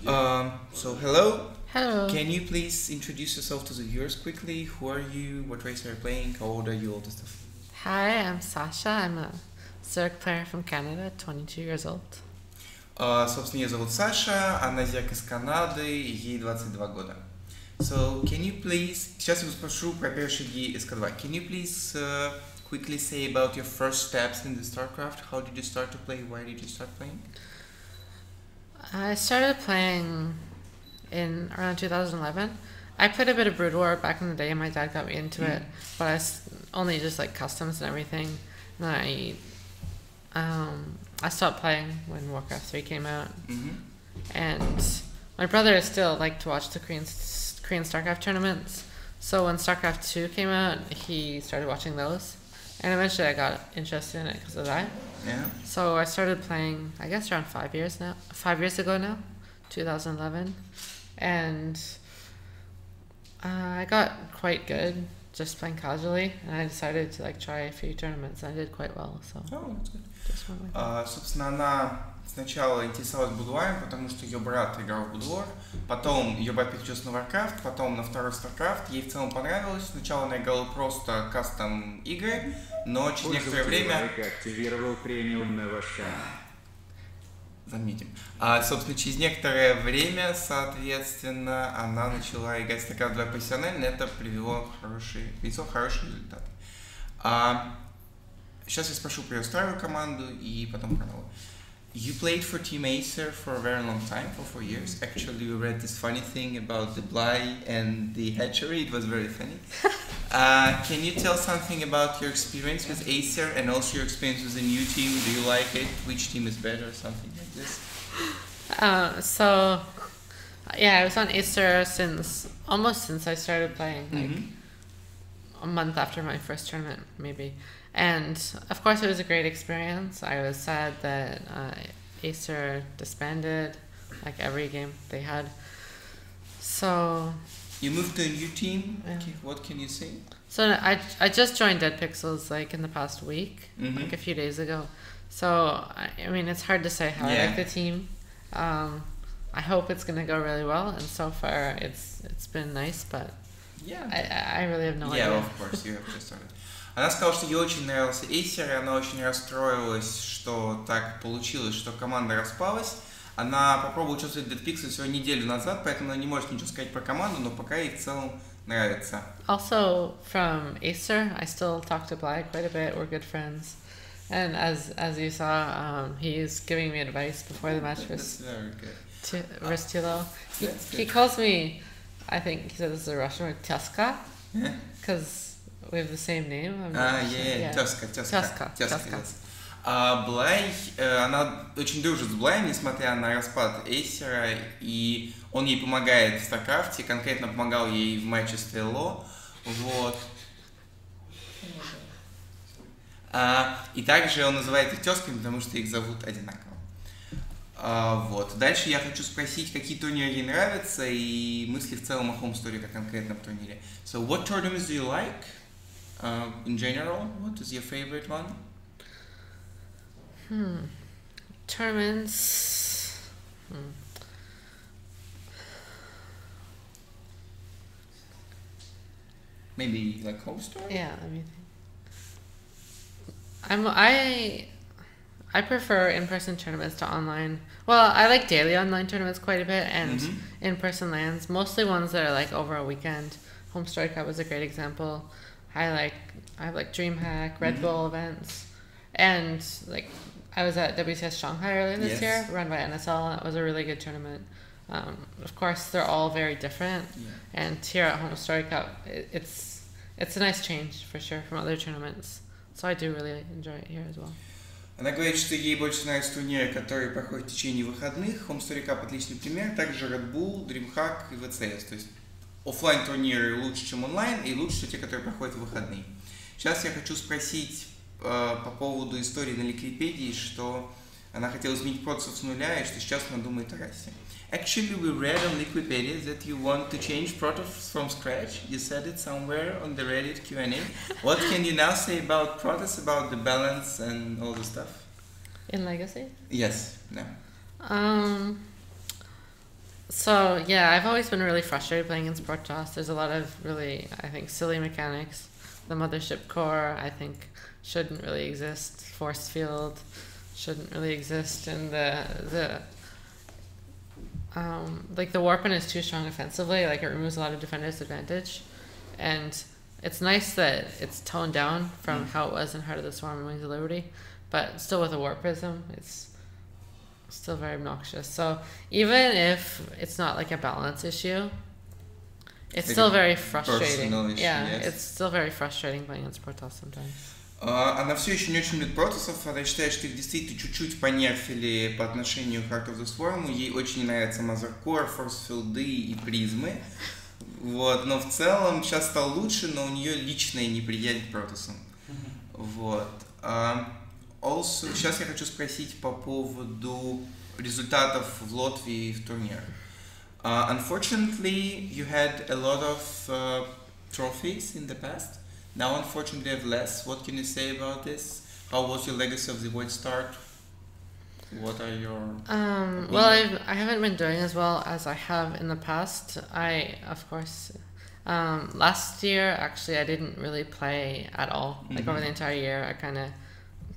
So hello. Hello. Can you please introduce yourself to the viewers quickly? Who are you? What race are you playing? How old are you? All this stuff. Hi, I'm Sasha. I'm a ZERG player from Canada, 22 years old. Собственно, ее зовут Саша, она зерк из Канады, ей 22 года. So, can you please... Сейчас я вас спрошу про первые шаги СК2. Can you please quickly say about your first steps in the StarCraft? How did you start to play? Why did you start playing? I started playing in around 2011. I played a bit of Brood War back in the day, and my dad got me into it, but only just like customs and everything. And I stopped playing when Warcraft 3 came out. And my brother still liked to watch the Korean StarCraft tournaments. So when StarCraft 2 came out, he started watching those. And eventually I got interested in it because of that. Yeah. So I started playing, I guess around 5 years ago now, 2011. And I got quite good just playing casually, and I decided to like try a few tournaments, and I did quite well. So Oh, that's good. just went with it. Собственно, она сначала интересовалась Будуаром, потому что ее брат играл в Будуар, потом ее брат переключился на Warcraft, потом на второй StarCraft, ей в целом понравилось. Сначала она играла просто кастом игры, но через некоторое время... активировал премиум на ваш канал. Заметим. Собственно, через некоторое время, соответственно, она начала играть в StarCraft 2 профессионально, это принесло хороший результат. Сейчас я спрошу про ее старую команду и потом про новую. You played for Team Acer for a very long time, for 4 years. Actually, we read this funny thing about the Bly and the hatchery. It was very funny. Can you tell something about your experience with Acer and also your experience with the new team? Do you like it? Which team is better? Something like this. So yeah, I was on Acer almost since I started playing, like a month after my first tournament, maybe. And of course, it was a great experience. I was sad that Acer disbanded, like every game they had. So You moved to a new team. Yeah. Okay, what can you say? So I just joined Dead Pixels like in the past week, like a few days ago. So I mean, it's hard to say how I like the team. I hope it's gonna go really well, and so far it's been nice, but I really have no idea. Yeah, of course, you have just started. Она сказала, что ей очень нравился Acer, и она очень расстроилась, что так получилось, что команда распалась. Она попробовала участвовать в Dead Pixel всего неделю назад, поэтому она не может ничего сказать про команду, но пока ей в целом нравится. Also from Acer, I still talk to Bly quite a bit. We're good friends, and as you saw, he's giving me advice before the match That's very good. versus Tilo. He good. calls me, I think he said this is a Russian word, Tyaska, Yeah. because we have the same name. I'm not sure. Yeah. Тёзка. Тёзка. Блай, она очень дружит с Блаем, несмотря на распад Эйсера, и он ей помогает в StarCraft, конкретно помогал ей в матче с ТЛО, вот. И также он называет их тёзками, потому что их зовут одинаково. Вот. Дальше я хочу спросить, какие турниры ей нравятся, и мысли в целом о HomeStory конкретном турнире. So, what tournaments do you like? In general, what is your favorite one? Tournaments. Maybe like HomeStory? Yeah, let me think. I prefer in-person tournaments to online. Well, I like daily online tournaments quite a bit, and in-person lands, mostly ones that are like over a weekend. HomeStoryCup was a great example. I have like DreamHack, Red Bull events, and like I was at WCS Shanghai earlier this year, run by NSL. That was a really good tournament. Of course, they're all very different, and here at HomeStoryCup, it's a nice change for sure from other tournaments. So I do really enjoy it here as well. Она говорит, что ей больше нравятся турниры, которые проходят в течение выходных. HomeStoryCup отличный пример, также Red Bull, DreamHack и VCS. То есть офлайн турниры лучше, чем онлайн, и лучше, чем те, которые проходят в выходные. Сейчас я хочу спросить по поводу истории на Википедии, что она хотела изменить процесс с нуля, и что сейчас она думает о расе. Actually, we read on Wikipedia that you want to change Protoss from scratch. You said it somewhere on the Reddit Q&A. What can you now say about Protoss, about the balance and all the stuff? In Legacy? Yes, no. So yeah, I've always been really frustrated playing against Protoss. There's a lot of really, I think, silly mechanics. The mothership core, I think, shouldn't really exist. Force field shouldn't really exist, and like the Warpin is too strong offensively. Like it removes a lot of defenders' advantage, and it's nice that it's toned down from how it was in Heart of the Swarm and Wings of Liberty, but still with a Warp Prism, it's still very obnoxious. So even if it's not like a balance issue, it's still very frustrating. Issue, yes. It's still very frustrating playing against Protoss sometimes. Она все еще не очень любит Протоссов, она считает, что их действительно чуть-чуть понерфили по отношению к Heart of the Swarm. Ей очень нравятся Мазеркор, Форсфилды и Призмы. Вот, но в целом сейчас стал лучше, но у нее личная неприязнь к Протоссам. Вот. Also, сейчас я хочу спросить по поводу результатов в Латвии в турнире. Unfortunately, you had a lot of trophies in the past. Now, unfortunately, you have less. What can you say about this? How was your legacy of the Void start? What are your well, I haven't been doing as well as I have in the past. Of course, last year, actually, I didn't really play at all. Like over the entire year, I kind of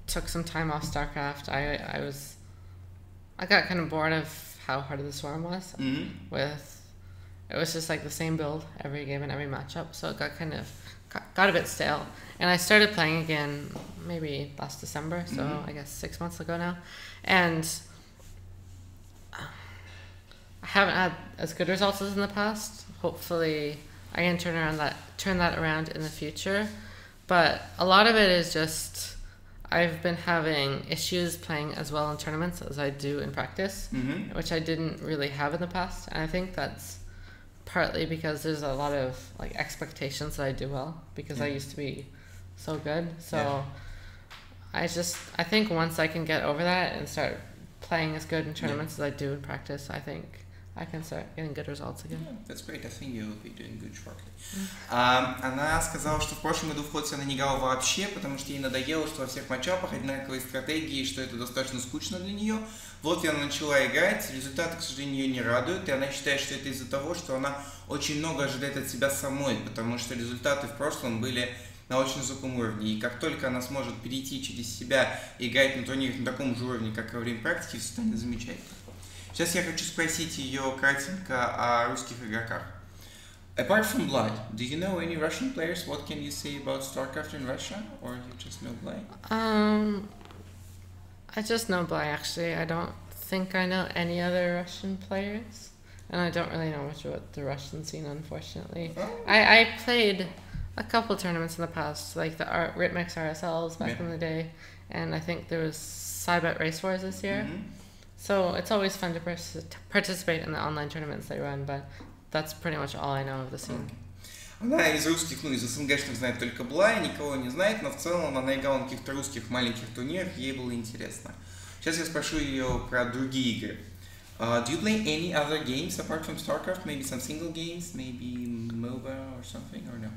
took some time off StarCraft. I got kind of bored of how hard the Swarm was. It was just like the same build every game and every matchup, so it got a bit stale. And I started playing again maybe last December, so I guess 6 months ago now. And I haven't had as good results as in the past. Hopefully I can turn that around in the future. But a lot of it is just I've been having issues playing as well in tournaments as I do in practice, which I didn't really have in the past. And I think that's partly because there's a lot of like expectations that I do well because I used to be so good. So I think once I can get over that and start playing as good in tournaments as I do in practice, I think I can start getting good results again. Yeah, that's great. I think you'll be doing good shortly. Она сказала, что в прошлом году в Хотсе она не играла вообще, потому что ей надоело, что во всех матчапах одинаковые стратегии, что это достаточно скучно для нее. Вот она начала играть, результаты, к сожалению, ее не радуют, и она считает, что это из-за того, что она очень много ожидает от себя самой, потому что результаты в прошлом были на очень высоком уровне, и как только она сможет перейти через себя и играть на турнирах на таком же уровне, как во время практики, все станет замечательно. Сейчас я хочу спросить ее кратенько о русских игроках. Apart from Blood, do you know any Russian players? What can you say about StarCraft in Russia, or you just know Bly? I just know Bly, actually. I don't think I know any other Russian players, and I don't really know much about the Russian scene, unfortunately. Oh. I played a couple tournaments in the past, like the Ritmex RSLs back in the day, and I think there was Cybet Race Wars this year. So it's always fun to participate in the online tournaments they run, but that's pretty much all I know of the scene. Она из русских, из СНГшных знает только Блай, никого не знает, но в целом она играла на каких-то русских маленьких турнирах, ей было интересно. Сейчас я спрошу ее про другие игры. Do you play any other games apart from StarCraft? Maybe some single games, maybe MOBA or something, or no?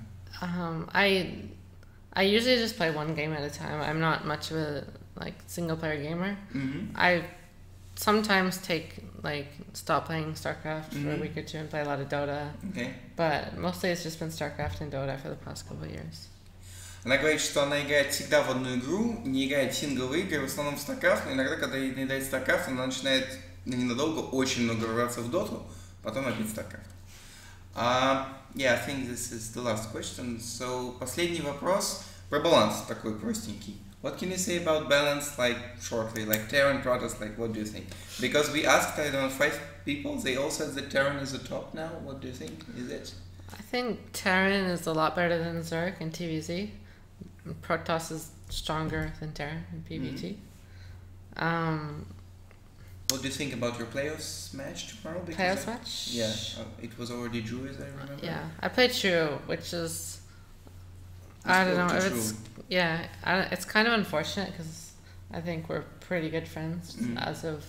I usually just play one game at a time. I'm not much of a single player gamer. I sometimes stop playing StarCraft for a week or two and play a lot of Dota. But mostly it's just been StarCraft and Dota for the past couple of years. Она говорит, что она играет всегда в одну игру, не играет в сингловые игры, в основном в StarCraft, но иногда, когда ей надоедает StarCraft, она начинает ненадолго очень много врываться в Доту, потом опять StarCraft. Yeah, I think this is the last question. So, последний вопрос про баланс такой простенький. What can you say about balance, shortly, Terran Protoss, what do you think? Because we asked, 5 people, they all said that Terran is the top now. What do you think? Is it? I think Terran is a lot better than Zerg and TVZ. Protoss is stronger than Terran in PvT. What do you think about your playoffs match tomorrow? Playoffs match? Yeah, it was already Drew, as I remember. Yeah, I played True, which is... I don't know if it's... Yeah, it's kind of unfortunate because I think we're pretty good friends as of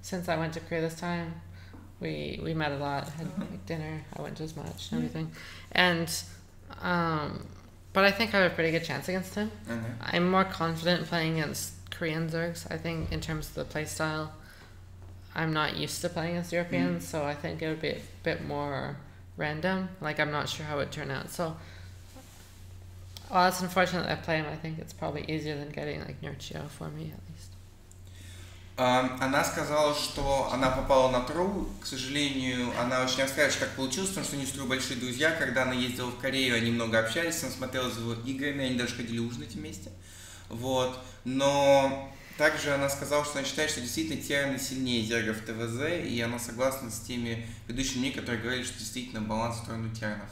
since I went to Korea this time. We met a lot, had dinner, I went to his match and everything. And but I think I have a pretty good chance against him. I'm more confident playing against Korean Zergs, I think, in terms of the play style. I'm not used to playing against Europeans, so I think it would be a bit more random. Like, I'm not sure how it would turn out. So, while it's unfortunate that I play him, I think it's probably easier than getting like Nurchio for me at least. Она сказала, что она попала на Тру. К сожалению, она очень расстраивается, что так получилось, потому что у нее с Тру большие друзья. Когда она ездила в Корею, они много общались, она смотрела за его играми, они даже ходили ужинать вместе. Вот. Но также она сказала, что она считает, что действительно терны сильнее зергов ТВЗ, и она согласна с теми ведущими, которые говорили, что действительно баланс в сторону тернов.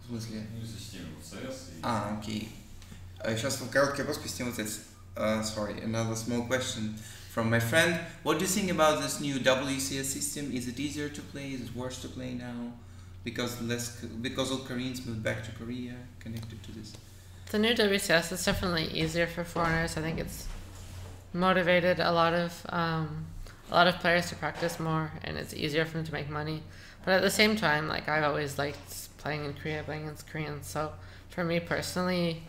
В смысле? Ну, из-за системы CS. Окей. Сейчас короткий вопрос по системе CS. Sorry, another small question from my friend. What do you think about this new WCS system? Is it easier to play? Is it worse to play now? Because all Koreans moved back to Korea connected to this. The new WCS is definitely easier for foreigners. I think it's motivated a lot of players to practice more, and it's easier for them to make money. But at the same time, like, I've always liked playing in Korea, playing against Koreans. So for me personally,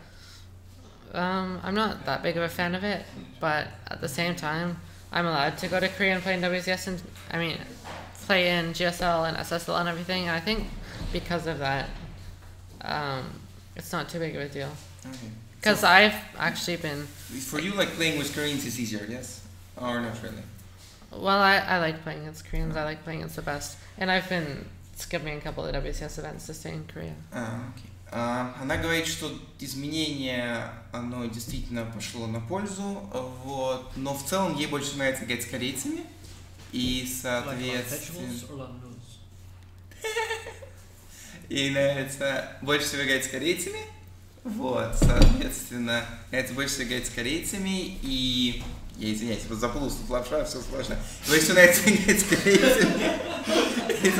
I'm not that big of a fan of it. But at the same time, I'm allowed to go to Korea and play in WCS, and I mean, play in GSL and SSL and everything. And I think because of that, it's not too big of a deal. Okay. Because so I've actually been... For you, like, playing with Koreans is easier, yes? Or not really? Well, I like playing against Koreans. I like playing against the best. And I've been skipping a couple of WCS events to stay in Korea. Okay. Она говорит, что изменение, оно действительно пошло на пользу, вот, но в целом ей больше нравится играть с корейцами, и, соответственно... Ей нравится больше всего играть с корейцами, вот, соответственно, нравится больше всего играть с корейцами, и... Я извиняюсь, вот запутался, тут лапша, все сложно. Больше нравится играть с корейцами. It's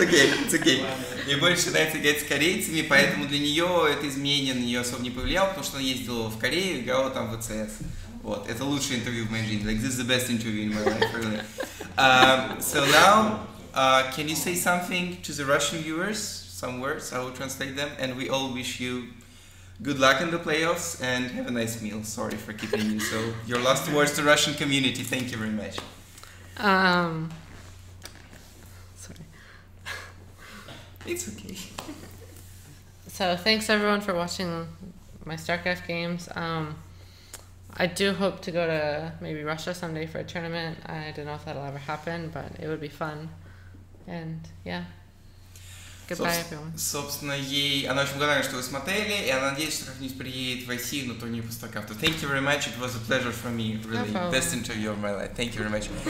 okay. Мне больше нравится играть с корейцами, поэтому для нее это изменение на нее особо не повлияло, потому что она ездила в Корею, играла там в ВЦС. Вот, это лучшее интервью в моей жизни. Like, this is the best interview in my life, really. So now, can you say something to the Russian viewers? Some words, I will translate them, and we all wish you good luck in the playoffs and have a nice meal. Sorry for keeping you. So your last words to Russian community. Thank you very much. Sorry. It's okay. So thanks everyone for watching my StarCraft games. I do hope to go to maybe Russia someday for a tournament. I don't know if that'll ever happen, but it would be fun. And yeah. Goodbye, everyone. Собственно, она очень благодарна, что вы смотрели, и она надеется, что как-нибудь приедет в Россию на турнир по StarCraft. Thank you very much. It was a pleasure for me. Really, best interview of my life. Thank you very much.